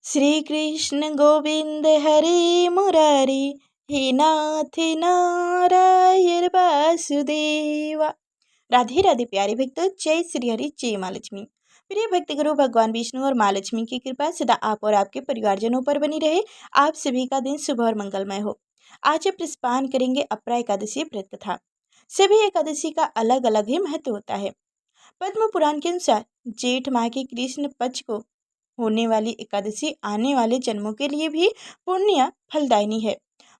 श्री कृष्ण गोविंद हरे मुरारी, हे नाथ नारायण वासुदेवा। राधे राधे प्यारे भक्तों, जय श्री हरि, जय माँ लक्ष्मी। प्रिय भक्त गुरु भगवान विष्णु और माँ लक्ष्मी की कृपा सदा आप और आपके परिवारजनों पर बनी रहे। आप सभी का दिन शुभ और मंगलमय हो। आज आप प्रस्पान करेंगे अपरा एकादशी व्रत कथा। सभी एकादशी का अलग अलग ही महत्व होता है। पद्म पुराण के अनुसार जेठ माह के कृष्ण पक्ष को होने वाली एकादशी आने वाले जन्मों के लिए भी पुण्य फलदायिनी है।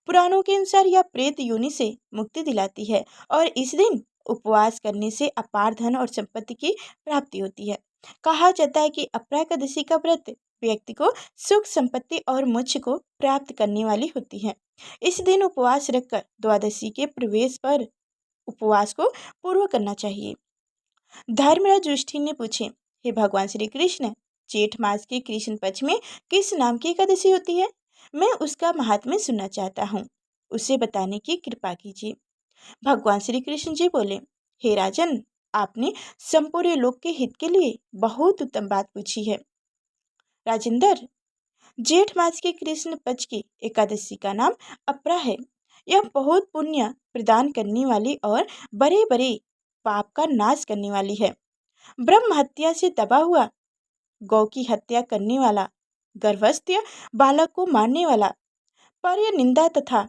पुराणों के अनुसार यह प्रेत योनि से मुक्ति दिलाती है और इस दिन उपवास करने से अपार धन और संपत्ति की प्राप्ति होती है। कहा जाता है कि अपरा एकादशी का व्रत व्यक्ति को सुख संपत्ति और मोक्ष को प्राप्त करने वाली होती है। इस दिन उपवास रखकर द्वादशी के प्रवेश पर उपवास को पूर्ण करना चाहिए। धर्मराज युधिष्ठिर ने पूछे, हे भगवान श्री कृष्ण, जेठ मास के कृष्ण पक्ष में किस नाम की एकादशी होती है? मैं उसका महात्म्य सुनना चाहता हूँ, उसे बताने की कृपा कीजिए। भगवान श्री कृष्ण जी बोले, हे राजन, आपने संपूर्ण लोक के हित के लिए बहुत उत्तम बात पूछी है। राजेंद्र, जेठ मास के कृष्ण पक्ष की एकादशी का नाम अपरा है। यह बहुत पुण्य प्रदान करने वाली और बड़े बड़े पाप का नाश करने वाली है। ब्रह्म हत्या से दबा हुआ, गौ की हत्या करने वाला, गर्भस्थ बालक को मारने वाला, पर निंदा तथा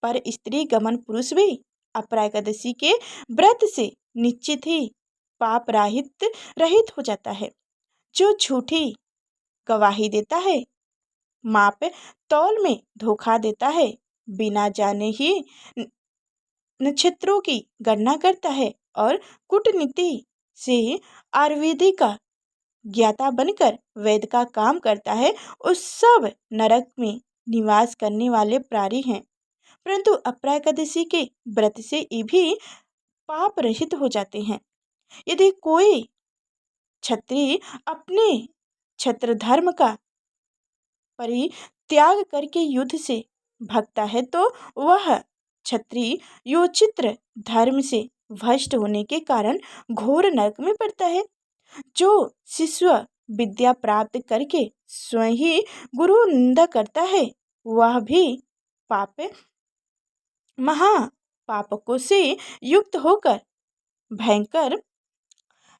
पर स्त्री गमन पुरुष भी अपरा एकादशी के व्रत से निश्चित ही पाप रहित रहित हो जाता है। जो झूठी गवाही देता है, माप तौल में धोखा देता है, बिना जाने ही नक्षत्रों की गणना करता है और कूटनीति से आयुर्वेदी का ज्ञाता बनकर वेद का काम करता है, उस सब नरक में निवास करने वाले प्राणी हैं। परंतु अपरा एकादशी के व्रत से ये भी पाप रहित हो जाते हैं। यदि कोई क्षत्रिय अपने क्षत्र धर्म का परित्याग करके युद्ध से भागता है तो वह क्षत्रिय योचित्र धर्म से भ्रष्ट होने के कारण घोर नरक में पड़ता है। जो शिष्य विद्या प्राप्त करके स्वयं ही गुरु निंदा करता है, वह भी पाप महापापकों से युक्त होकर भयंकर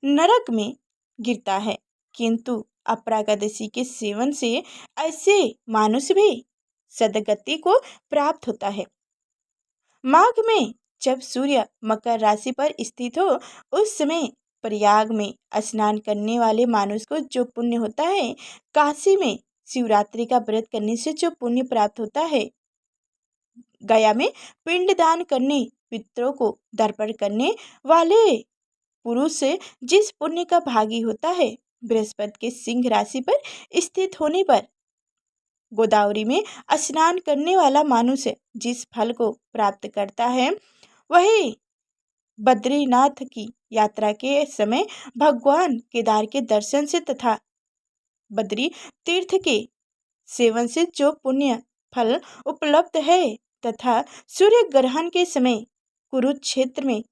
नरक में गिरता है। किंतु अपरा एकादशी के सेवन से ऐसे मनुष्य भी सदगति को प्राप्त होता है। माघ में जब सूर्य मकर राशि पर स्थित हो, उस समय प्रयाग में स्नान करने वाले मानुष को जो पुण्य होता है, काशी में शिवरात्रि का व्रत करने से जो पुण्य प्राप्त होता है, गया में पिंडदान करने, पितरों को तर्पण करने वाले पुरुष से जिस पुण्य का भागी होता है, बृहस्पति के सिंह राशि पर स्थित होने पर गोदावरी में स्नान करने वाला मनुष्य जिस फल को प्राप्त करता है, वही बद्रीनाथ की यात्रा के समय भगवान केदार के दर्शन से तथा बद्री तीर्थ के सेवन से जो पुण्य फल उपलब्ध है, तथा सूर्य ग्रहण के समय कुरुक्षेत्र में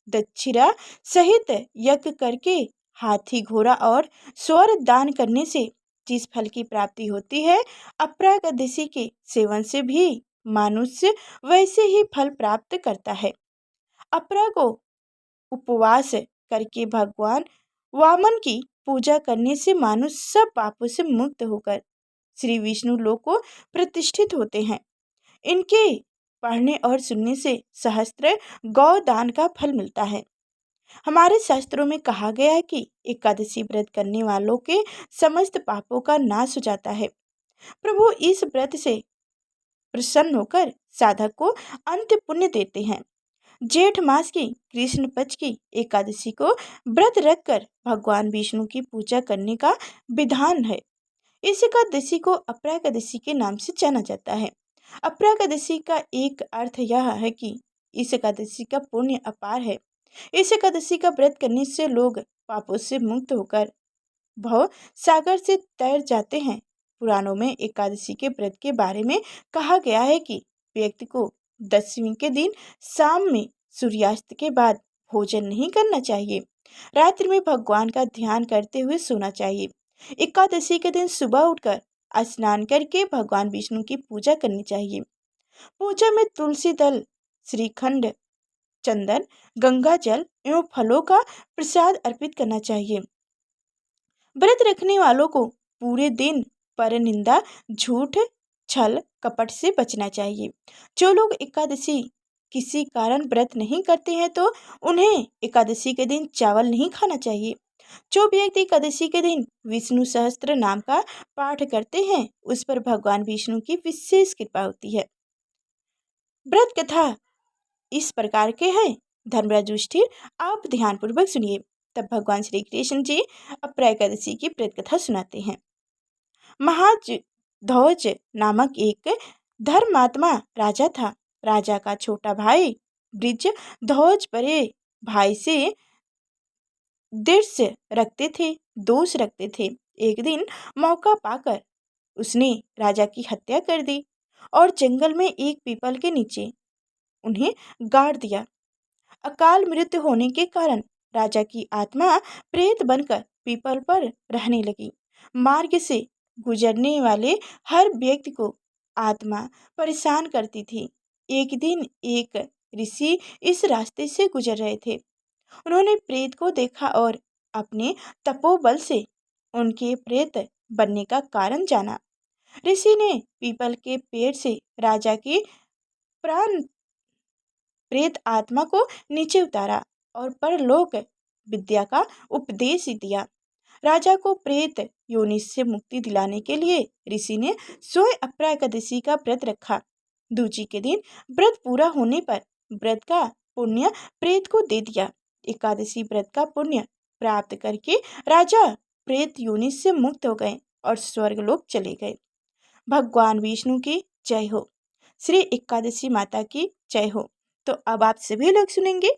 दक्षिणा सहित यज्ञ करके हाथी घोड़ा और स्वर दान करने से जिस फल की प्राप्ति होती है, अपरा एकादशी के सेवन से भी मनुष्य वैसे ही फल प्राप्त करता है। अपरा को उपवास करके भगवान वामन की पूजा करने से मनुष्य सब पापों से मुक्त होकर श्री विष्णु लोक को प्रतिष्ठित होते हैं। इनके पढ़ने और सुनने से सहस्त्र गौ दान का फल मिलता है। हमारे शास्त्रों में कहा गया है कि एकादशी व्रत करने वालों के समस्त पापों का नाश हो जाता है। प्रभु इस व्रत से प्रसन्न होकर साधक को अंत पुण्य देते हैं। जेठ मास की कृष्ण पक्ष की एकादशी को व्रत रखकर भगवान विष्णु की पूजा करने का विधान है। इस एकादशी को अपरा एकादशी के नाम से जाना जाता है। अपरा एकादशी का एक अर्थ यह है कि इस एकादशी का पुण्य अपार है। इस एकादशी का व्रत करने से लोग पापों से मुक्त होकर भव सागर से तैर जाते हैं। पुराणों में एकादशी के व्रत के बारे में कहा गया है कि व्यक्ति को दशमी के दिन शाम में सूर्यास्त के बाद भोजन नहीं करना चाहिए। रात्रि में भगवान का ध्यान करते हुए सोना चाहिए। एकादशी के दिन सुबह उठकर स्नान करके भगवान विष्णु की पूजा करनी चाहिए। पूजा में तुलसी दल, श्रीखंड, चंदन, गंगा जल एवं फलों का प्रसाद अर्पित करना चाहिए। व्रत रखने वालों को पूरे दिन परनिंदा, झूठ, छल, कपट से बचना चाहिए। जो लोग एकादशी किसी कारण व्रत नहीं करते हैं तो उन्हें एकादशी के दिन चावल नहीं खाना चाहिए। जो व्यक्ति एकादशी के दिन विष्णु सहस्त्र नाम का पाठ करते हैं उस पर भगवान विष्णु की विशेष कृपा होती है। व्रत कथा इस प्रकार के हैं। धर्मराज युधिष्ठिर, आप ध्यानपूर्वक सुनिए। तब भगवान श्री कृष्ण जी अप्रा एकादशी की व्रत कथा सुनाते हैं। महाध्वज नामक एक धर्मात्मा राजा था। राजा का छोटा भाई ब्रिज ध्वज बड़े भाई से दोष रखते थे। एक दिन मौका पाकर उसने राजा की हत्या कर दी और जंगल में एक पीपल के नीचे उन्हें गाड़ दिया। अकाल मृत्यु होने के कारण राजा की आत्मा प्रेत बनकर पीपल पर रहने लगी। मार्ग से गुजरने वाले हर व्यक्ति को आत्मा परेशान करती थी। एक दिन एक ऋषि इस रास्ते से गुजर रहे थे। उन्होंने प्रेत को देखा और अपने तपोबल से उनके प्रेत बनने का कारण जाना। ऋषि ने पीपल के पेड़ से राजा की प्राण प्रेत आत्मा को नीचे उतारा और परलोक विद्या का उपदेश दिया। राजा को प्रेत योनि से मुक्ति दिलाने के लिए ऋषि ने स्वयं अप्रा एकादशी का व्रत रखा। दूजी के दिन व्रत पूरा होने पर व्रत का पुण्य प्रेत को दे दिया। एकादशी व्रत का पुण्य प्राप्त करके राजा प्रेत योनि से मुक्त हो गए और स्वर्गलोक चले गए। भगवान विष्णु की जय हो। श्री एकादशी माता की जय हो। तो अब आप सभी लोग सुनेंगे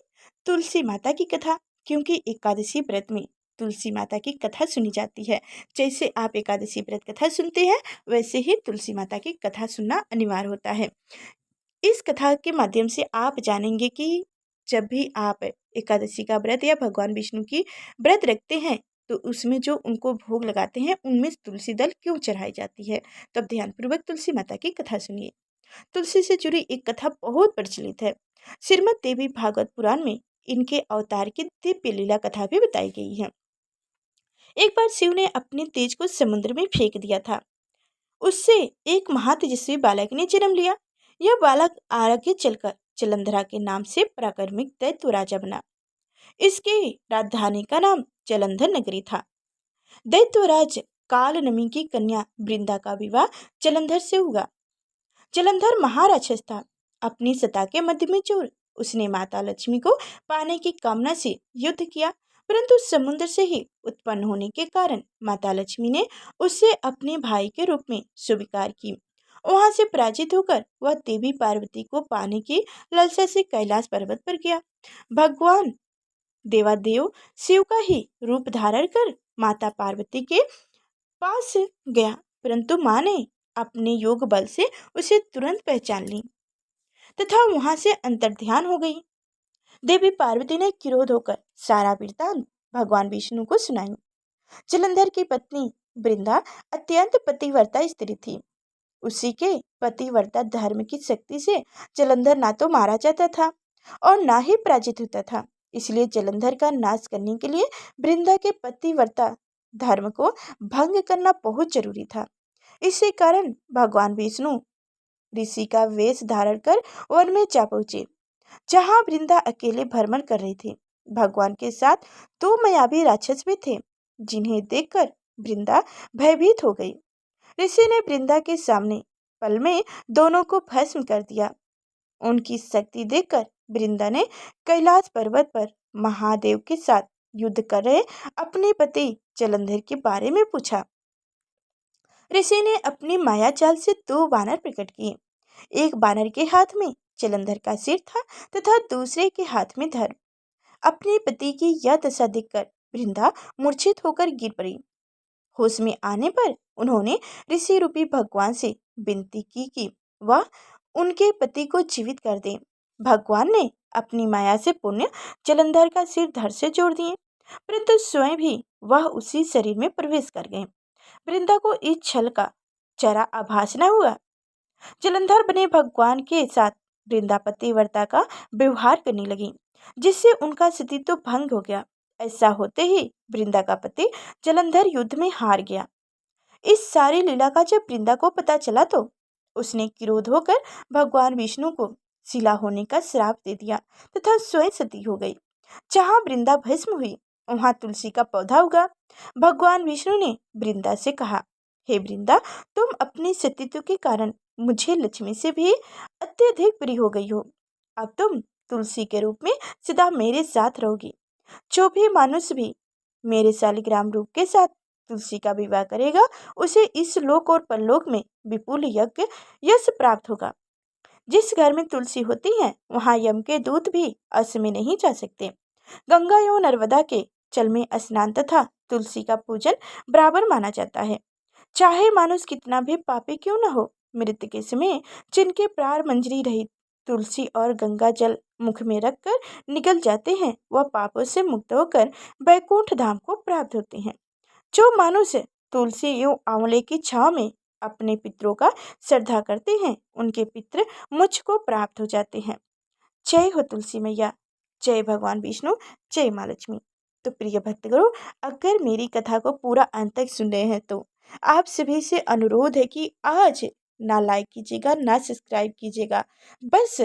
तुलसी माता की कथा, क्योंकि एकादशी व्रत में तुलसी माता की कथा सुनी जाती है। जैसे आप एकादशी व्रत कथा सुनते हैं वैसे ही तुलसी माता की कथा सुनना अनिवार्य होता है। इस कथा के माध्यम से आप जानेंगे कि जब भी आप एकादशी का व्रत या भगवान विष्णु की व्रत रखते हैं तो उसमें जो उनको भोग लगाते हैं उनमें तुलसी दल क्यों चढ़ाई जाती है। तो अब ध्यानपूर्वक तुलसी माता की कथा सुनिए। तुलसी से जुड़ी एक कथा बहुत प्रचलित है। श्रीमद् देवी भागवत पुराण में इनके अवतार की दिव्य लीला कथा भी बताई गई है। एक बार शिव ने अपने तेज को समुद्र में फेंक दिया था। उससे एक महातेजस्वी बालक ने जन्म लिया। यह बालक आगे चलकर जलंधरा के नाम से पराक्रमिक दैत्य राजा बना। इसकी राजधानी का नाम जलंधर नगरी था। दैत्यराज कालनमी की कन्या वृंदा का विवाह जलंधर से हुआ। जलंधर महाराक्षस था, अपनी सत्ता के मध्य में चोर। उसने माता लक्ष्मी को पाने की कामना से युद्ध किया, परंतु समुद्र से ही उत्पन्न होने के कारण माता लक्ष्मी ने उसे अपने भाई के रूप में स्वीकार की। वहां से पराजित होकर वह देवी पार्वती को पाने की लालसा से कैलाश पर्वत पर गया। भगवान देवादेव शिव का ही रूप धारण कर माता पार्वती के पास गया, परंतु माँ ने अपने योग बल से उसे तुरंत पहचान ली तथा वहां से अंतर्ध्यान हो गई। देवी पार्वती ने क्रोध होकर सारा वृत्तांत भगवान विष्णु को सुनाई। जलंधर की पत्नी वृंदा अत्यंत पतिव्रता स्त्री थी। उसी के पतिव्रता धर्म की शक्ति से जलंधर ना तो मारा जाता था और ना ही पराजित होता था। इसलिए जलंधर का नाश करने के लिए वृंदा के पतिव्रता धर्म को भंग करना बहुत जरूरी था। इसी कारण भगवान विष्णु ऋषि का वेश धारण कर वन में जा पहुंचे, जहां वृंदा अकेले भ्रमण कर रही थी। भगवान के साथ दो मायावी राक्षस भी थे, जिन्हें देखकर वृंदा भयभीत हो गई। ऋषि ने वृंदा के सामने पल में दोनों को भस्म कर दिया। उनकी शक्ति देखकर वृंदा ने कैलाश पर्वत पर महादेव के साथ युद्ध कर रहे अपने पति जलंधर के बारे में पूछा। ऋषि ने अपनी माया जाल से दो बानर प्रकट किए। एक बानर के हाथ में जलंधर का सिर था तथा दूसरे के हाथ में धर्म। अपने पति की यह दशा देखकर वृंदा मूर्छित होकर गिर पड़ी। होश में आने पर उन्होंने ऋषि रूपी भगवान से विनती की कि वह उनके पति को जीवित कर दें। भगवान ने अपनी माया से पुण्य जलंधर का सिर धड़ से जोड़ दिए, परंतु स्वयं भी वह उसी शरीर में प्रवेश कर गए। वृंदा को इस छल का जरा आभास न हुआ। जलंधर बने भगवान के साथ वृंदा पतिव्रता का व्यवहार करने लगी, जिससे उनका सती तो भंग हो गया। ऐसा होते ही वृंदा का पति जलंधर युद्ध में हार गया। इस सारी लीला का जब वृंदा को पता चला तो उसने क्रोध होकर भगवान विष्णु को शिला होने का श्राप दे दिया तथा स्वयं सती हो गई। जहाँ वृंदा भस्म हुई वहां तुलसी का पौधा उगा। भगवान विष्णु ने वृंदा से कहा, हे वृंदा, तुम अपने सतीत्व के कारण मुझे लक्ष्मी से भी अत्यधिक प्रिय हो गई हो। अब तुम तुलसी के रूप में सदा मेरे साथ रहोगी। जो भी मनुष्य भी मेरे शालिग्राम रूप के साथ तुलसी का विवाह करेगा उसे इस लोक और परलोक में विपुल यज्ञ यश प्राप्त होगा। जिस घर में तुलसी होती है वहां यम के दूत भी अस में नहीं जा सकते। गंगा एवं नर्मदा के जल में स्नान तथा तुलसी का पूजन बराबर माना जाता है। चाहे मानुष कितना भी पापी क्यों न हो, मृत्यु के समय जिनके प्राण मंजरी रहित तुलसी और गंगा जल मुख में रखकर निकल जाते हैं वह पापों से मुक्त होकर वैकुंठ धाम को प्राप्त होते हैं। जो मनुष्य तुलसी एवं आंवले की छांव में अपने पितरों का श्रद्धा करते हैं उनके पितृ मुझको प्राप्त हो जाते हैं। जय हो तुलसी मैया, जय भगवान विष्णु, जय माँ लक्ष्मी। तो प्रिय भक्तगणों, अगर मेरी कथा को पूरा अंत तक सुन रहे हैं तो आप सभी से अनुरोध है कि आज ना लाइक कीजिएगा ना सब्सक्राइब कीजिएगा, बस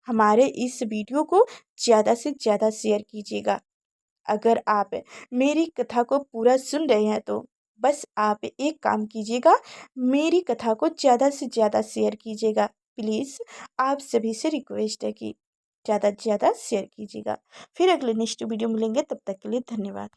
हमारे इस वीडियो को ज़्यादा से ज़्यादा शेयर कीजिएगा। अगर आप मेरी कथा को पूरा सुन रहे हैं तो बस आप एक काम कीजिएगा, मेरी कथा को ज़्यादा से ज़्यादा शेयर कीजिएगा। प्लीज़ आप सभी से रिक्वेस्ट है कि ज़्यादा से ज़्यादा शेयर कीजिएगा। फिर अगले नेक्स्ट वीडियो मिलेंगे, तब तक के लिए धन्यवाद।